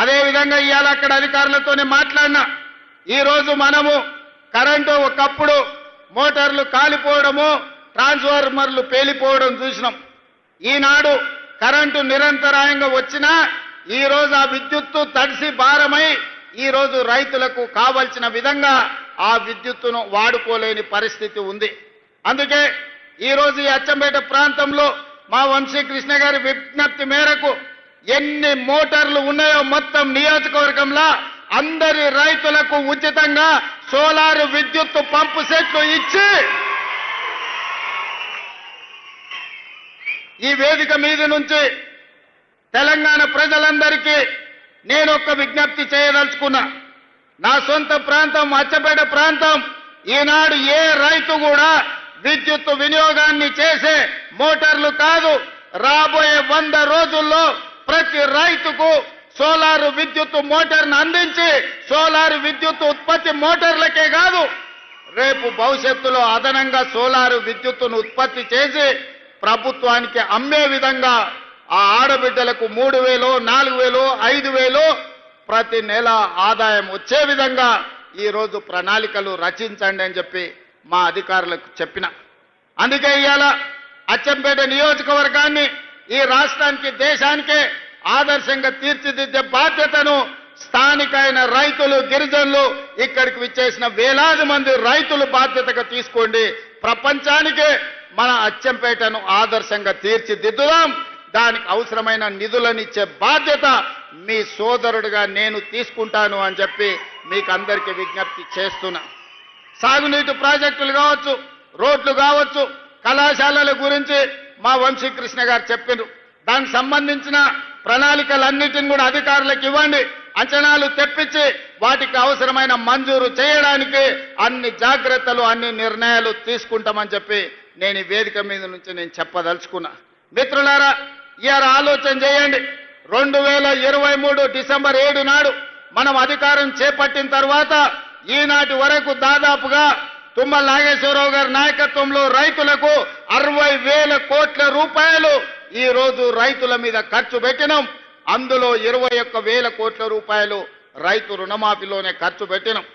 అదేవిధంగా ఇవాళ అక్కడ అధికారులతోనే మాట్లాడినా ఈరోజు మనము కరెంటు ఒకప్పుడు మోటార్లు కాలిపోవడము ట్రాన్స్ఫార్మర్లు పేలిపోవడం చూసినాం. ఈనాడు కరెంటు నిరంతరాయంగా వచ్చినా ఈరోజు ఆ విద్యుత్తు తడిసి భారమై ఈరోజు రైతులకు కావలసిన విధంగా ఆ విద్యుత్తును వాడుకోలేని పరిస్థితి ఉంది. అందుకే ఈరోజు ఈ అచ్చంపేట ప్రాంతంలో మా వంశీకృష్ణ గారి విజ్ఞప్తి మేరకు ఎన్ని మోటార్లు ఉన్నాయో మొత్తం నియోజకవర్గంలో అందరి రైతులకు ఉచితంగా సోలార్ విద్యుత్తు పంపు సెట్లు ఇచ్చి ఈ వేదిక మీద నుంచి తెలంగాణ ప్రజలందరికీ నేను ఒక విజ్ఞప్తి చేయదలుచుకున్నా. నా సొంత ప్రాంతం అచ్చంపేట ప్రాంతం ఈనాడు ఏ రైతు కూడా విద్యుత్ వినియోగాన్ని చేసే మోటార్లు కాదు, రాబోయే 100 రోజుల్లో ప్రతి రైతుకు సోలార్ విద్యుత్ మోటార్ను అందించి సోలార్ విద్యుత్ ఉత్పత్తి మోటార్లకే కాదు రేపు భవిష్యత్తులో అదనంగా సోలార్ విద్యుత్తును ఉత్పత్తి చేసి ప్రభుత్వానికి అమ్మే విధంగా ఆ ఆడబిడ్డలకు 3,000, 4,000, 5,000 ప్రతి నెల ఆదాయం వచ్చే విధంగా ఈరోజు ప్రణాళికలు రచించండి అని చెప్పి మా అధికారులకు చెప్పిన. అందుకే ఇవాళ అచ్చంపేట నియోజకవర్గాన్ని ఈ రాష్ట్రానికి దేశానికే ఆదర్శంగా తీర్చిదిద్దే బాధ్యతను స్థానికైన రైతులు గిరిజనులు ఇక్కడికి విచ్చేసిన వేలాది మంది రైతులు బాధ్యతగా తీసుకోండి. ప్రపంచానికే మన అచ్చంపేటను ఆదర్శంగా తీర్చిదిద్దుదాం. దానికి అవసరమైన నిధులనిచ్చే బాధ్యత మీ సోదరుడిగా నేను తీసుకుంటాను అని చెప్పి మీకు అందరికీ విజ్ఞప్తి చేస్తున్నా. సాగునీటి ప్రాజెక్టులు కావచ్చు, రోడ్లు కావచ్చు, కళాశాలల గురించి మా వంశీకృష్ణ గారు చెప్పారు. దానికి సంబంధించిన ప్రణాళికలన్నిటిని కూడా అధికారులకు ఇవ్వండి. అంచనాలు తెప్పించి వాటికి అవసరమైన మంజూరు చేయడానికి అన్ని జాగ్రత్తలు అన్ని నిర్ణయాలు తీసుకుంటామని చెప్పి నేను ఈ వేదిక మీద నుంచి నేను చెప్పదలుచుకున్నా. మిత్రులారా, ఇవాళ ఆలోచన చేయండి. 2023 డిసెంబర్ 7 నాడు మనం అధికారం చేపట్టిన తర్వాత ఈనాటి వరకు దాదాపుగా తుమ్మల నాగేశ్వరరావు గారి నాయకత్వంలో రైతులకు 60,000 కోట్ల రూపాయలు ఈ రోజు రైతుల మీద ఖర్చు పెట్టినాం. అందులో 21,000 కోట్ల రూపాయలు రైతు రుణమాఫీలోనే ఖర్చు పెట్టినాం.